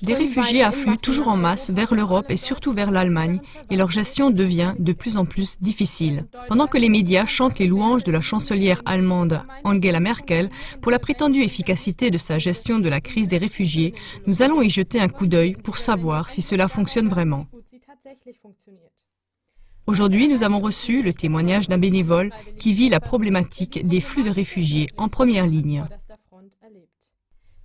Des réfugiés affluent toujours en masse vers l'Europe et surtout vers l'Allemagne, et leur gestion devient de plus en plus difficile. Pendant que les médias chantent les louanges de la chancelière allemande Angela Merkel pour la prétendue efficacité de sa gestion de la crise des réfugiés, nous allons y jeter un coup d'œil pour savoir si cela fonctionne vraiment. Aujourd'hui, nous avons reçu le témoignage d'un bénévole qui vit la problématique des flux de réfugiés en première ligne.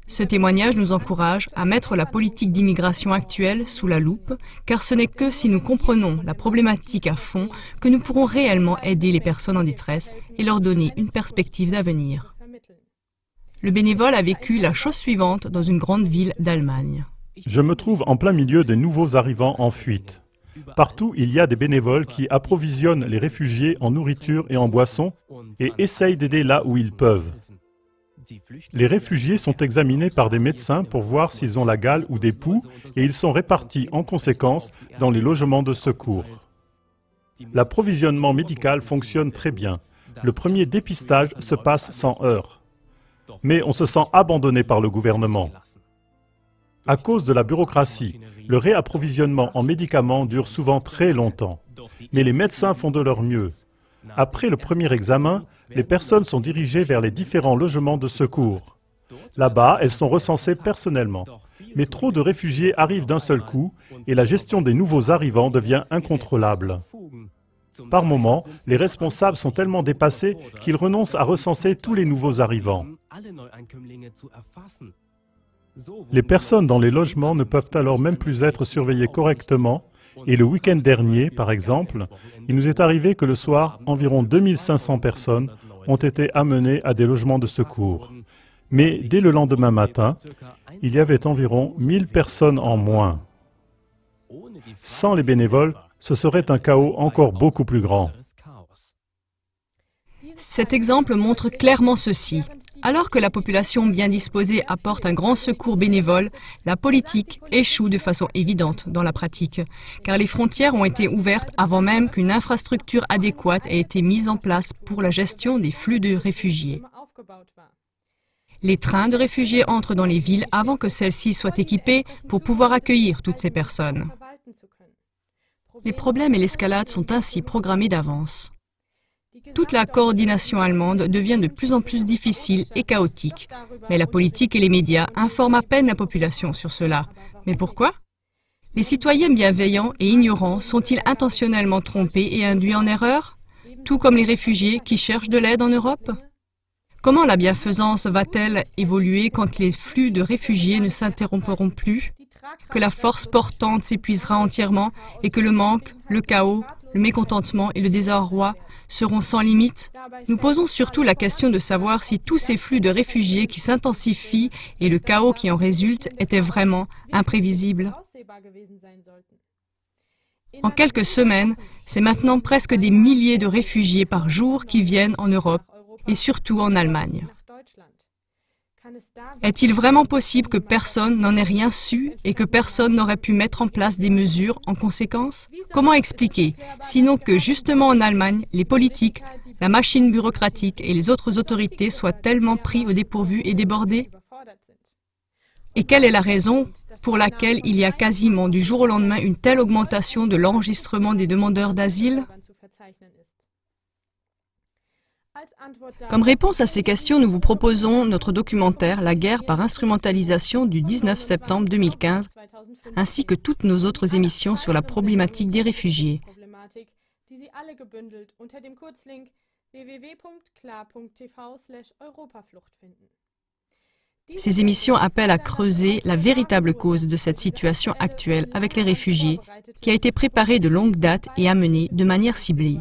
Ce témoignage nous encourage à mettre la politique d'immigration actuelle sous la loupe, car ce n'est que si nous comprenons la problématique à fond que nous pourrons réellement aider les personnes en détresse et leur donner une perspective d'avenir. Le bénévole a vécu la chose suivante dans une grande ville d'Allemagne. Je me trouve en plein milieu des nouveaux arrivants en fuite. Partout, il y a des bénévoles qui approvisionnent les réfugiés en nourriture et en boissons et essayent d'aider là où ils peuvent. Les réfugiés sont examinés par des médecins pour voir s'ils ont la gale ou des poux et ils sont répartis en conséquence dans les logements de secours. L'approvisionnement médical fonctionne très bien. Le premier dépistage se passe sans heurts. Mais on se sent abandonné par le gouvernement. À cause de la bureaucratie, le réapprovisionnement en médicaments dure souvent très longtemps. Mais les médecins font de leur mieux. Après le premier examen, les personnes sont dirigées vers les différents logements de secours. Là-bas, elles sont recensées personnellement. Mais trop de réfugiés arrivent d'un seul coup et la gestion des nouveaux arrivants devient incontrôlable. Par moments, les responsables sont tellement dépassés qu'ils renoncent à recenser tous les nouveaux arrivants. Les personnes dans les logements ne peuvent alors même plus être surveillées correctement. Et le week-end dernier, par exemple, il nous est arrivé que le soir, environ 2500 personnes ont été amenées à des logements de secours. Mais dès le lendemain matin, il y avait environ 1000 personnes en moins. Sans les bénévoles, ce serait un chaos encore beaucoup plus grand. Cet exemple montre clairement ceci. Alors que la population bien disposée apporte un grand secours bénévole, la politique échoue de façon évidente dans la pratique, car les frontières ont été ouvertes avant même qu'une infrastructure adéquate ait été mise en place pour la gestion des flux de réfugiés. Les trains de réfugiés entrent dans les villes avant que celles-ci soient équipées pour pouvoir accueillir toutes ces personnes. Les problèmes et l'escalade sont ainsi programmés d'avance. Toute la coordination allemande devient de plus en plus difficile et chaotique, mais la politique et les médias informent à peine la population sur cela. Mais pourquoi? Les citoyens bienveillants et ignorants sont-ils intentionnellement trompés et induits en erreur, tout comme les réfugiés qui cherchent de l'aide en Europe? Comment la bienfaisance va-t-elle évoluer quand les flux de réfugiés ne s'interrompront plus, que la force portante s'épuisera entièrement et que le manque, le chaos, le mécontentement et le désarroi seront sans limite? Nous posons surtout la question de savoir si tous ces flux de réfugiés qui s'intensifient et le chaos qui en résulte étaient vraiment imprévisibles. En quelques semaines, c'est maintenant presque des milliers de réfugiés par jour qui viennent en Europe et surtout en Allemagne. Est-il vraiment possible que personne n'en ait rien su et que personne n'aurait pu mettre en place des mesures en conséquence? Comment expliquer, sinon que justement en Allemagne, les politiques, la machine bureaucratique et les autres autorités soient tellement pris au dépourvu et débordés? Et quelle est la raison pour laquelle il y a quasiment du jour au lendemain une telle augmentation de l'enregistrement des demandeurs d'asile? Comme réponse à ces questions, nous vous proposons notre documentaire « La guerre par instrumentalisation » du 19 septembre 2015, ainsi que toutes nos autres émissions sur la problématique des réfugiés. Ces émissions appellent à creuser la véritable cause de cette situation actuelle avec les réfugiés, qui a été préparée de longue date et amenée de manière ciblée.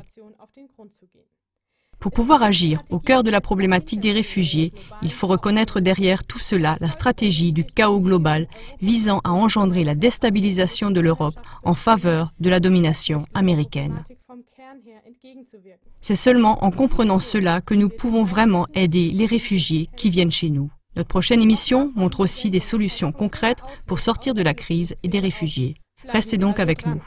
Pour pouvoir agir au cœur de la problématique des réfugiés, il faut reconnaître derrière tout cela la stratégie du chaos global visant à engendrer la déstabilisation de l'Europe en faveur de la domination américaine. C'est seulement en comprenant cela que nous pouvons vraiment aider les réfugiés qui viennent chez nous. Notre prochaine émission montre aussi des solutions concrètes pour sortir de la crise et des réfugiés. Restez donc avec nous.